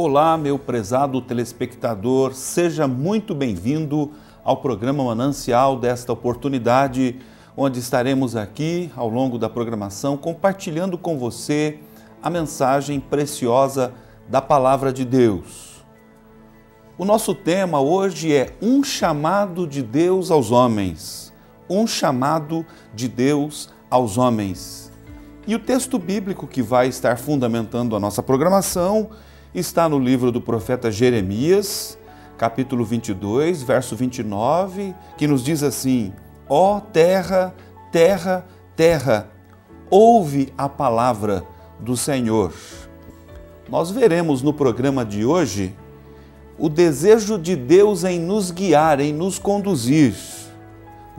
Olá, meu prezado telespectador, seja muito bem-vindo ao programa Manancial desta oportunidade, onde estaremos aqui ao longo da programação compartilhando com você a mensagem preciosa da Palavra de Deus. O nosso tema hoje é um chamado de Deus aos homens. Um chamado de Deus aos homens. E o texto bíblico que vai estar fundamentando a nossa programação está no livro do profeta Jeremias, capítulo 22, verso 29, que nos diz assim: Ó terra, terra, terra, ouve a palavra do Senhor. Nós veremos no programa de hoje o desejo de Deus em nos guiar, em nos conduzir.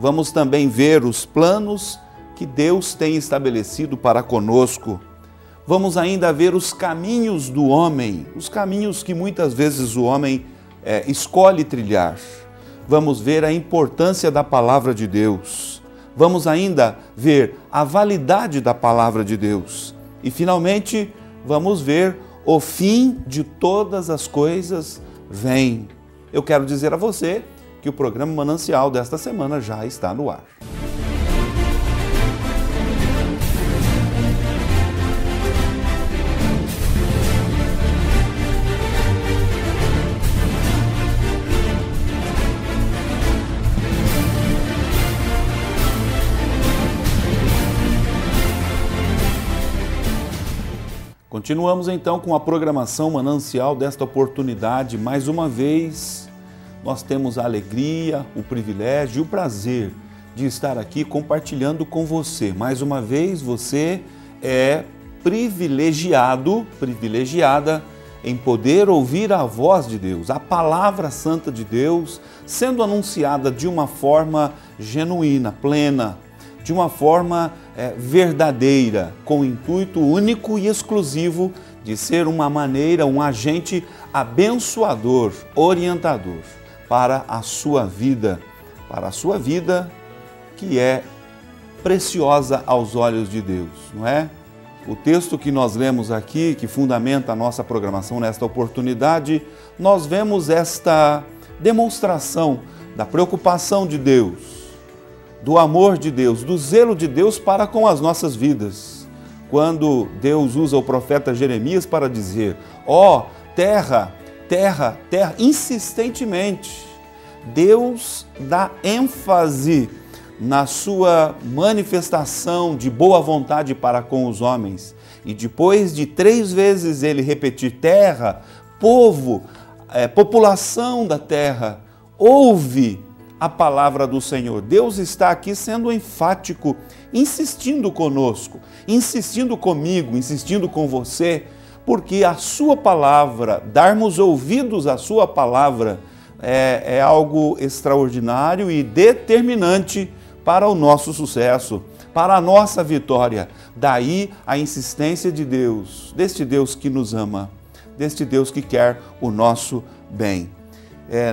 Vamos também ver os planos que Deus tem estabelecido para conosco. Vamos ainda ver os caminhos do homem, os caminhos que muitas vezes o homem escolhe trilhar. Vamos ver a importância da palavra de Deus. Vamos ainda ver a validade da palavra de Deus. E finalmente, vamos ver o fim de todas as coisas vem. Eu quero dizer a você que o programa Manancial desta semana já está no ar. Continuamos então com a programação manancial desta oportunidade. Mais uma vez, nós temos a alegria, o privilégio e o prazer de estar aqui compartilhando com você. Mais uma vez, você é privilegiado, privilegiada em poder ouvir a voz de Deus, a palavra santa de Deus, sendo anunciada de uma forma genuína, plena, de uma forma verdadeira, com o intuito único e exclusivo de ser uma maneira, um agente abençoador, orientador para a sua vida que é preciosa aos olhos de Deus, não é? O texto que nós lemos aqui, que fundamenta a nossa programação nesta oportunidade, nós vemos esta demonstração da preocupação de Deus, do amor de Deus, do zelo de Deus para com as nossas vidas. Quando Deus usa o profeta Jeremias para dizer: ó terra, terra, terra, insistentemente, Deus dá ênfase na sua manifestação de boa vontade para com os homens. E depois de 3 vezes ele repetir terra, povo, população da terra, ouve a palavra do Senhor. Deus está aqui sendo enfático, insistindo conosco, insistindo comigo, insistindo com você, porque a sua palavra, darmos ouvidos à sua palavra, é algo extraordinário e determinante para o nosso sucesso, para a nossa vitória. Daí a insistência de Deus, deste Deus que nos ama, deste Deus que quer o nosso bem.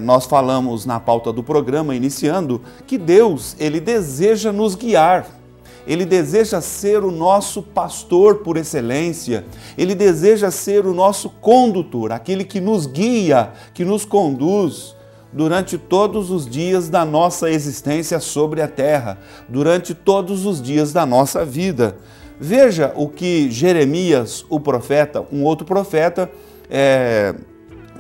Nós falamos na pauta do programa, iniciando, que Deus, Ele deseja nos guiar, Ele deseja ser o nosso pastor por excelência, Ele deseja ser o nosso condutor, aquele que nos guia, que nos conduz durante todos os dias da nossa existência sobre a terra, durante todos os dias da nossa vida. Veja o que Jeremias, o profeta, um outro profeta,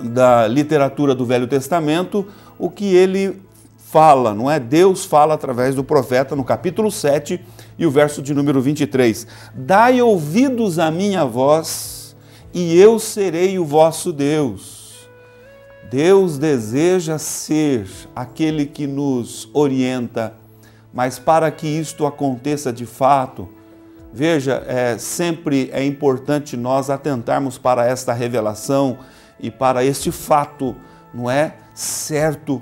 da literatura do Velho Testamento, o que ele fala, não é? Deus fala através do profeta no capítulo 7 e o verso de número 23. Dai ouvidos à minha voz e eu serei o vosso Deus. Deus deseja ser aquele que nos orienta, mas para que isto aconteça de fato, veja, sempre é importante nós atentarmos para esta revelação e para este fato, não é? Certo,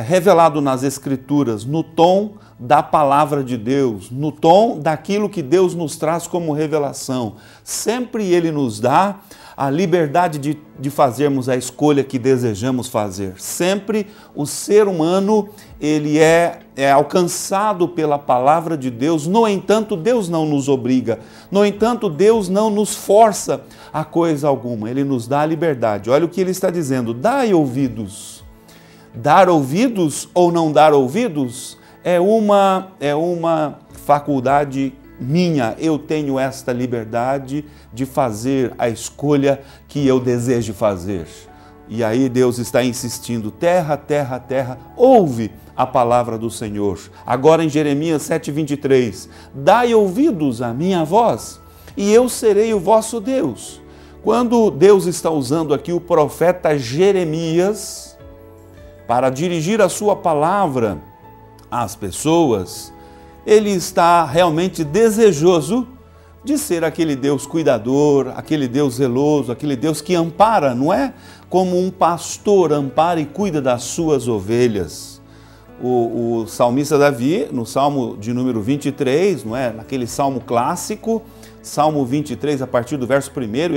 revelado nas Escrituras, no tom da palavra de Deus, no tom daquilo que Deus nos traz como revelação. Sempre Ele nos dá a liberdade de fazermos a escolha que desejamos fazer. Sempre o ser humano ele é alcançado pela palavra de Deus. No entanto, Deus não nos obriga. No entanto, Deus não nos força a coisa alguma. Ele nos dá a liberdade. Olha o que ele está dizendo: dai ouvidos. Dar ouvidos ou não dar ouvidos é uma faculdade minha. Eu tenho esta liberdade de fazer a escolha que eu desejo fazer. E aí Deus está insistindo: terra, terra, terra, ouve a palavra do Senhor. Agora em Jeremias 7,23, dai ouvidos à minha voz e eu serei o vosso Deus. Quando Deus está usando aqui o profeta Jeremias para dirigir a sua palavra às pessoas, ele está realmente desejoso de ser aquele Deus cuidador, aquele Deus zeloso, aquele Deus que ampara, não é? Como um pastor ampara e cuida das suas ovelhas. O salmista Davi, no Salmo de número 23, não é? Naquele salmo clássico, Salmo 23, a partir do verso 1,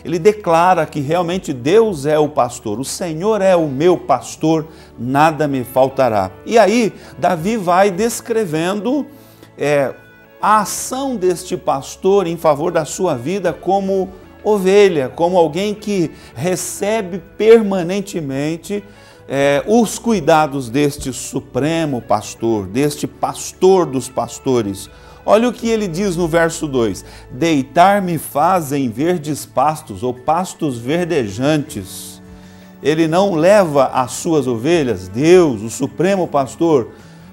ele declara que realmente Deus é o pastor. O Senhor é o meu pastor, nada me faltará. E aí, Davi vai descrevendo a ação deste pastor em favor da sua vida como ovelha, como alguém que recebe permanentemente os cuidados deste supremo pastor, deste pastor dos pastores. Olha o que ele diz no verso 2: deitar-me faz em verdes pastos, ou pastos verdejantes. Ele não leva as suas ovelhas, Deus, o supremo pastor,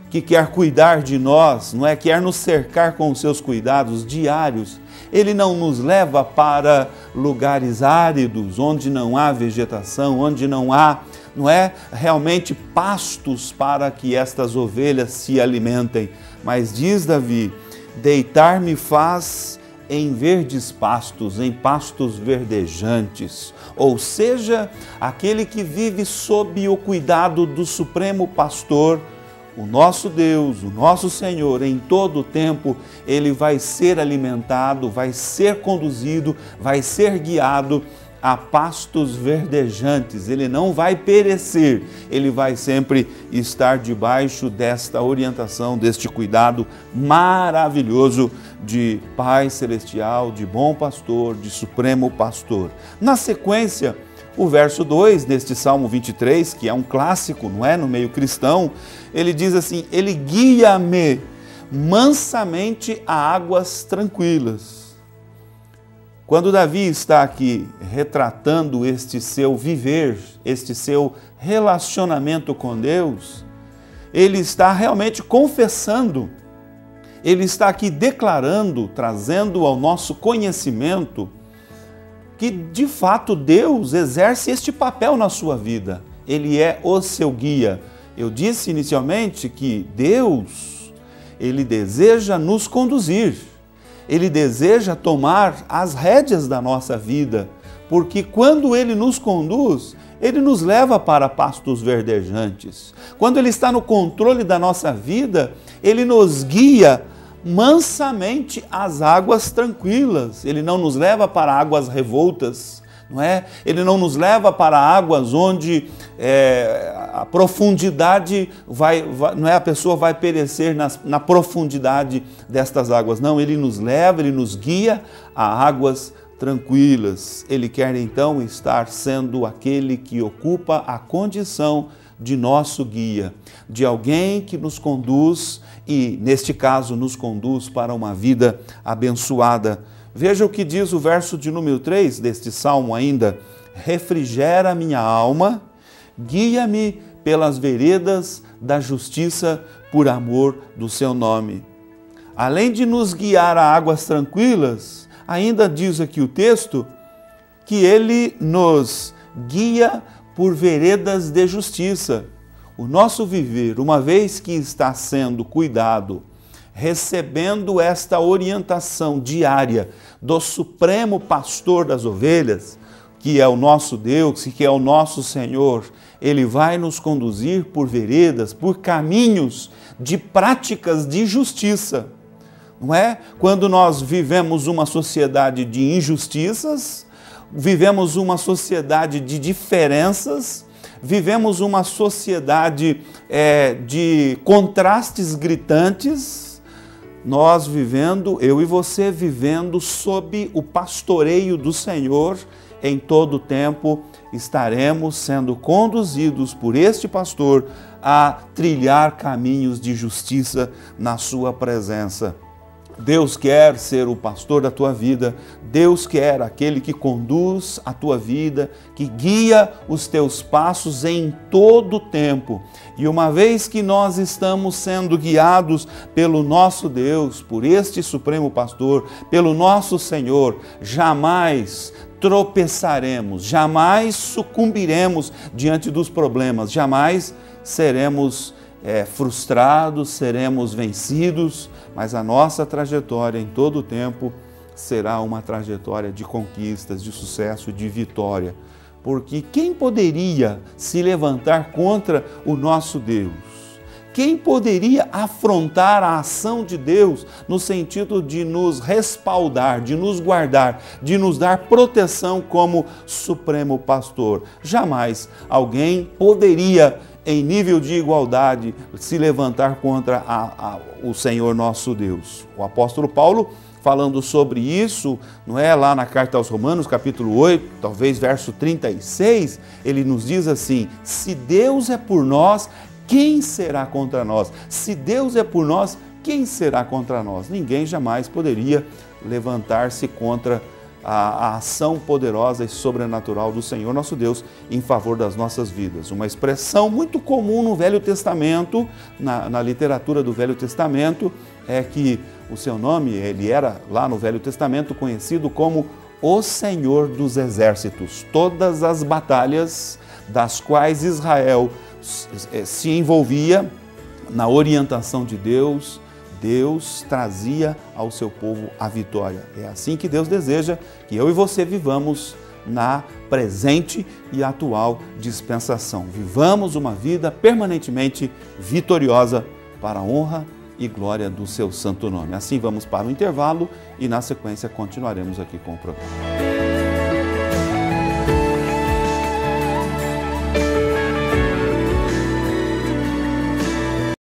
que quer cuidar de nós, não é? Quer nos cercar com os seus cuidados diários. Ele não nos leva para lugares áridos, onde não há vegetação, onde não há, não é, realmente pastos para que estas ovelhas se alimentem. Mas diz Davi: deitar-me faz em verdes pastos, em pastos verdejantes. Ou seja, aquele que vive sob o cuidado do supremo pastor, o nosso Deus, o nosso Senhor, em todo o tempo, ele vai ser alimentado, vai ser conduzido, vai ser guiado a pastos verdejantes. Ele não vai perecer, ele vai sempre estar debaixo desta orientação, deste cuidado maravilhoso de Pai Celestial, de bom pastor, de supremo pastor. Na sequência, o verso 2 deste Salmo 23, que é um clássico, não é? No meio cristão, ele diz assim: ele guia-me mansamente a águas tranquilas. Quando Davi está aqui retratando este seu viver, este seu relacionamento com Deus, ele está realmente confessando, ele está aqui declarando, trazendo ao nosso conhecimento que de fato Deus exerce este papel na sua vida. Ele é o seu guia. Eu disse inicialmente que Deus, ele deseja nos conduzir. Ele deseja tomar as rédeas da nossa vida, porque quando Ele nos conduz, Ele nos leva para pastos verdejantes. Quando Ele está no controle da nossa vida, Ele nos guia mansamente às águas tranquilas. Ele não nos leva para águas revoltas, não é? Ele não nos leva para águas onde a profundidade não é? A pessoa vai perecer na profundidade destas águas. Não, Ele nos leva, Ele nos guia a águas tranquilas. Ele quer então estar sendo aquele que ocupa a condição de nosso guia, de alguém que nos conduz e, neste caso, nos conduz para uma vida abençoada. Veja o que diz o verso de número 3 deste salmo ainda: refrigera a minha alma, guia-me pelas veredas da justiça por amor do seu nome. Além de nos guiar a águas tranquilas, ainda diz aqui o texto que Ele nos guia por veredas de justiça. O nosso viver, uma vez que está sendo cuidado, recebendo esta orientação diária do supremo pastor das ovelhas, que é o nosso Deus, que é o nosso Senhor, Ele vai nos conduzir por veredas, por caminhos de práticas de justiça. Não é? Quando nós vivemos uma sociedade de injustiças, vivemos uma sociedade de diferenças, vivemos uma sociedade de contrastes gritantes. Nós vivendo, eu e você vivendo sob o pastoreio do Senhor, em todo o tempo estaremos sendo conduzidos por este pastor a trilhar caminhos de justiça na sua presença. Deus quer ser o pastor da tua vida, Deus quer aquele que conduz a tua vida, que guia os teus passos em todo o tempo. E uma vez que nós estamos sendo guiados pelo nosso Deus, por este Supremo Pastor, pelo nosso Senhor, jamais tropeçaremos, jamais sucumbiremos diante dos problemas, jamais seremos frustrados, seremos vencidos, mas a nossa trajetória em todo o tempo será uma trajetória de conquistas, de sucesso, de vitória. Porque quem poderia se levantar contra o nosso Deus? Quem poderia afrontar a ação de Deus no sentido de nos respaldar, de nos guardar, de nos dar proteção como Supremo Pastor? Jamais alguém poderia, em nível de igualdade, se levantar contra o Senhor nosso Deus. O apóstolo Paulo, falando sobre isso, não é, lá na carta aos Romanos, capítulo 8, talvez verso 36, ele nos diz assim: se Deus é por nós, quem será contra nós? Se Deus é por nós, quem será contra nós? Ninguém jamais poderia levantar-se contra a ação poderosa e sobrenatural do Senhor nosso Deus em favor das nossas vidas. Uma expressão muito comum no Velho Testamento, na literatura do Velho Testamento, é que o seu nome, ele era lá no Velho Testamento conhecido como o Senhor dos Exércitos. Todas as batalhas das quais Israel se envolvia na orientação de Deus, Deus trazia ao seu povo a vitória. É assim que Deus deseja que eu e você vivamos na presente e atual dispensação. Vivamos uma vida permanentemente vitoriosa para a honra e glória do seu santo nome. Assim vamos para o intervalo e na sequência continuaremos aqui com o programa.